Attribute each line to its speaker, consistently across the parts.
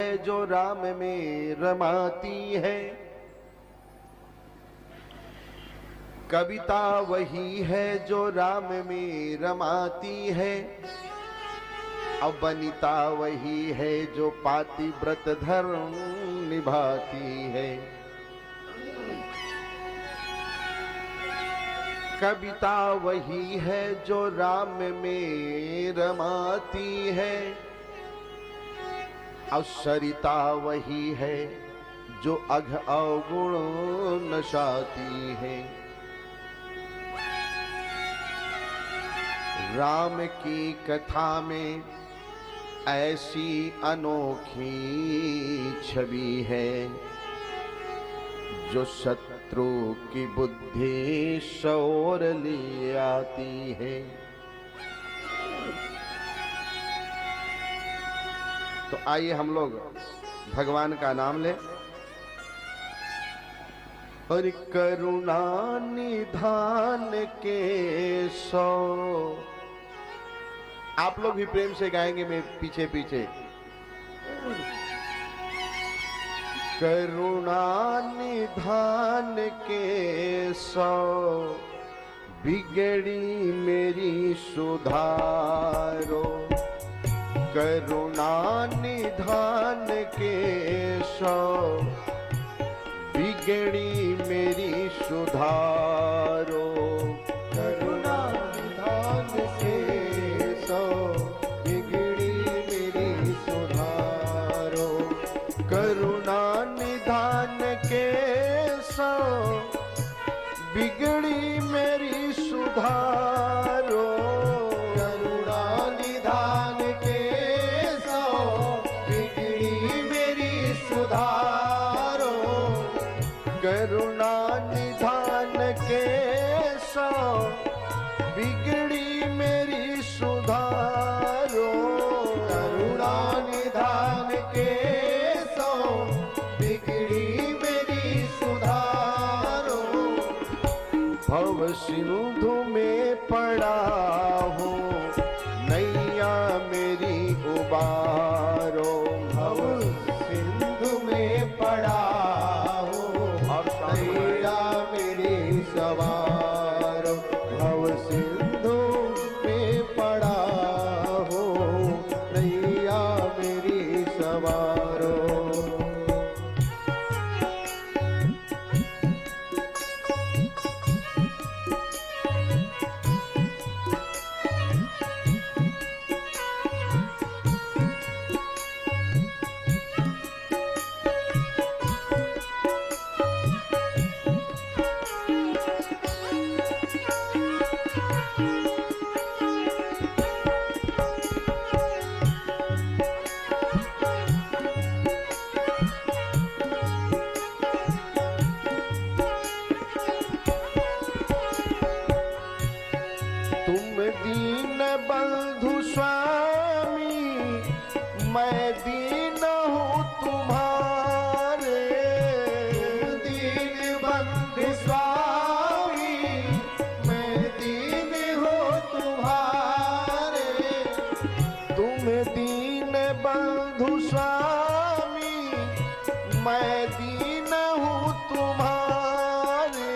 Speaker 1: है जो राम में रमाती है, कविता वही है जो राम में रमाती है, अब वनिता वही है जो पातिव्रत धर्म निभाती है। कविता वही है जो राम में रमाती है, अवसरिता वही है जो अघ अवगुण नशाती है। राम की कथा में ऐसी अनोखी छवि है जो शत्रु की बुद्धि शोर ले आती है। तो आइए हम लोग भगवान का नाम ले। और करुणा निधान के सो, आप लोग भी प्रेम से गाएंगे, मैं पीछे पीछे। करुणा निधान के सो, बिगड़ी मेरी सुधारो। करुणा निधान के सो, बिगड़ी मेरी सुधारो। करुणा निधान के सो, बिगड़ी मेरी सुधारो। करुणा निधान के सो, बिगड़ी मेरी सुधारो। करुणा निधान के सो, बिगड़ी मेरी सुधारो। करुणा निधान के सो, बिगड़ी मेरी सुधारो। भव सिंधु में पड़ा हूँ, नैया मेरी उबारो। भव सिंधु में पड़ा सवार। भव सिंधु में पड़ा हो, नैया मेरी सवारो। दीन बंधु स्वामी, मैं दीन हूँ तुम्हारे। दीन बंधु स्वामी, मैं दीन हूँ तुम्हारे। तुम दीन बंधु स्वामी, मैं दीन हूँ तुम्हारे।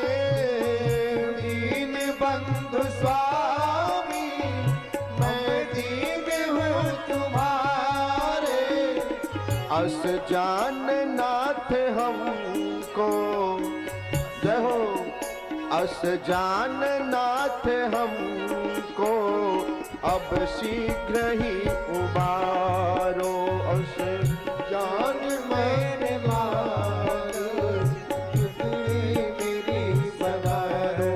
Speaker 1: दीन बंधु स्वामी, अस जान नाथ हमको जय हो। अस जान नाथ हमको, अब शीघ्र ही उबारो। अस जान मैंने मार, मेरी सवारो।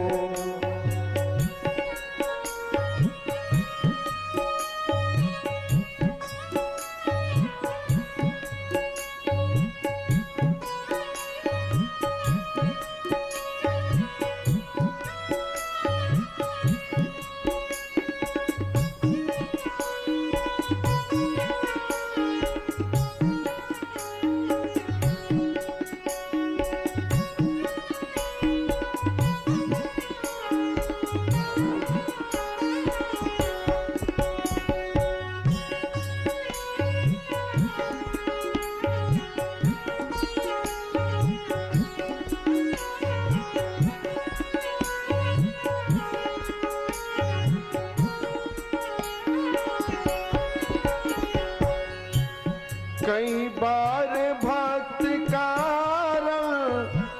Speaker 1: कई बार भक्त कारण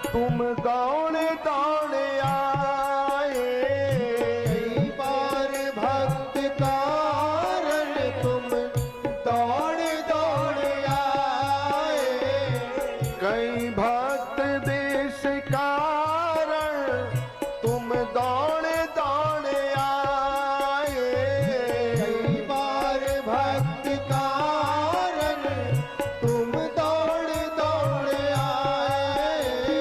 Speaker 1: तुम दौड़े दौड़े आए,
Speaker 2: कई बार भक्त कारण तुम दौड़े दौड़े आए,
Speaker 1: कई भक्त देश कारण तुम दौड़े दौड़े आए,
Speaker 2: कई बार भक्त कारण तुम दौड़े दौड़े आए।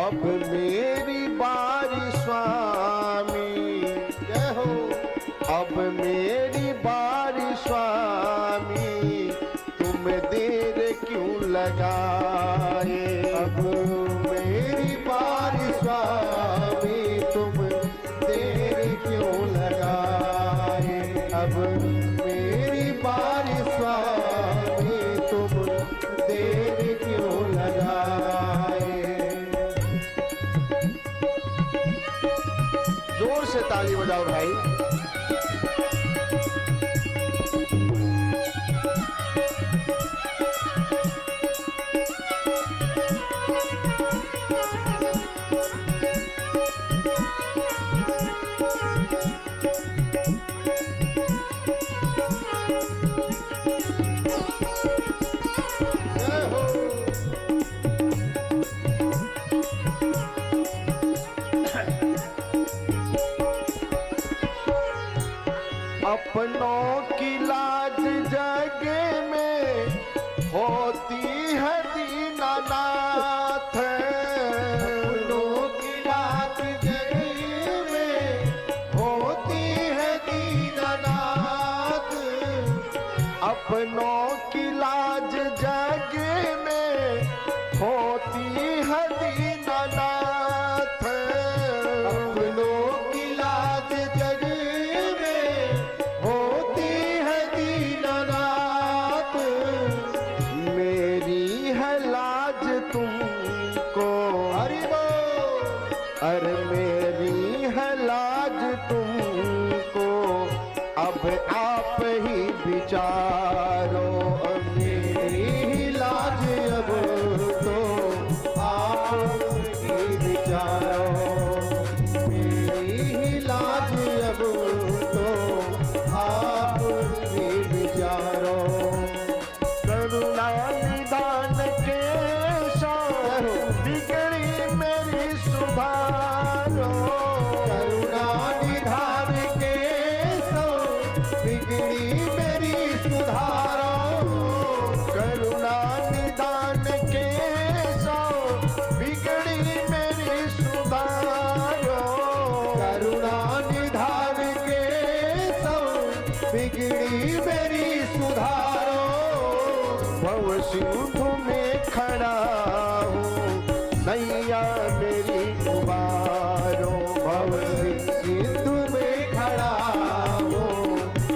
Speaker 1: अब मेरी बारी स्वामी,
Speaker 2: जय हो।
Speaker 1: अब मेरी बारी स्वामी, तुम देर क्यों लगाए,
Speaker 2: अब मेरी बारी स्वामी, तुम देर क्यों लगाए, अब मेरी बारी स्वामी, तुम देर क्यों लगाए।
Speaker 1: जोर से ताली बजाओ भाई।
Speaker 2: जय हो।
Speaker 1: अपनों की लाज जग में होती है दीनानाथ,
Speaker 2: अपनों की लाज जग में होती है दीनानाथ,
Speaker 1: अपनों की लाज जग में होती है दीनानाथ,
Speaker 2: अपनों की लाज जग में होती है दीनानाथ,
Speaker 1: मेरी है लाज तुमको,
Speaker 2: हरि बोल।
Speaker 1: अरे मेरी है लाज तुमको, अब आप ही विचारो,
Speaker 2: मेरी लाज अब तो आप ही विचारो, मेरी लाज अब तो आप ही विचारो।
Speaker 1: करुणा निदान के साथ बिगड़ी मेरी सुधारो,
Speaker 2: करुणा निधान के सो बिगड़ी मेरी सुधारो,
Speaker 1: करुणा निदान के साथ बिगड़ी मेरी सुधारो,
Speaker 2: करुणा निधान के सो बिगड़ी मेरी सुधारो।
Speaker 1: भव सिंधु में खड़ा हूँ, नैया मेरी उबारो,
Speaker 2: भव सिंधु में खड़ा हो,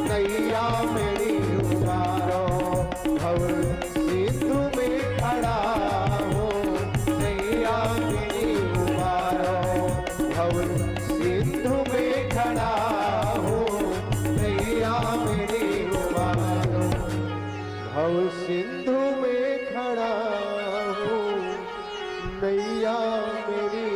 Speaker 2: नैया मेरी उबारो, भव सिंधु में खड़ा हो, नैया मेरी उबारो, भव सिंधु में खड़ा हो, नैया मेरी उबारो, भव सिंधु में खड़ा हो, नैया मेरी